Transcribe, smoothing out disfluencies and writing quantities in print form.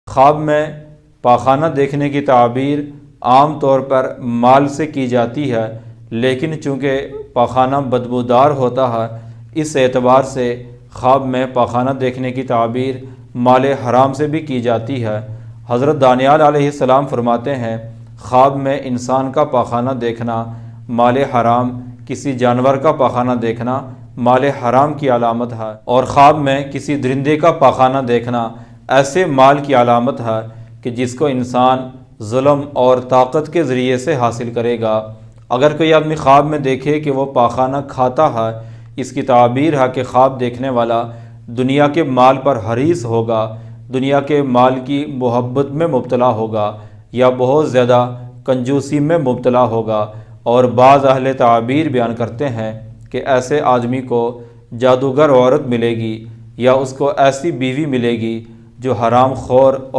خواب میں پاخانہ دیکھنے کی تعبیر عام طور پر مال سے کی جاتی ہے، لیکن چونکہ پاخانہ بدبودار ہوتا ہے، اس اعتبار سے خواب میں پاخانہ دیکھنے کی تعبیر مال حرام سے بھی کی جاتی ہے۔ حضرت دانیال علیہ السلام فرماتے ہیں، خواب میں انسان کا پاخانہ دیکھنا مال حرام، کسی جانور کا پاخانہ دیکھنا مال حرام کی علامت ہے، اور خواب میں کسی درندے کا پاخانہ دیکھنا ایسے مال کی علامت ہے کہ جس کو انسان ظلم اور طاقت کے ذریعے سے حاصل کرے گا۔ اگر کوئی آدمی خواب میں دیکھے کہ وہ پاخانہ کھاتا ہے، اس کی تعبیر ہے کہ خواب دیکھنے والا دنیا کے مال پر حریص ہوگا، دنیا کے مال کی محبت میں مبتلا ہوگا، یا بہت زیادہ کنجوسی میں مبتلا ہوگا۔ اور بعض اہل تعبیر بیان کرتے ہیں کہ ایسے آدمی کو جادوگر عورت ملے گی، یا اس کو ایسی بیوی ملے گی جو حرام خور اور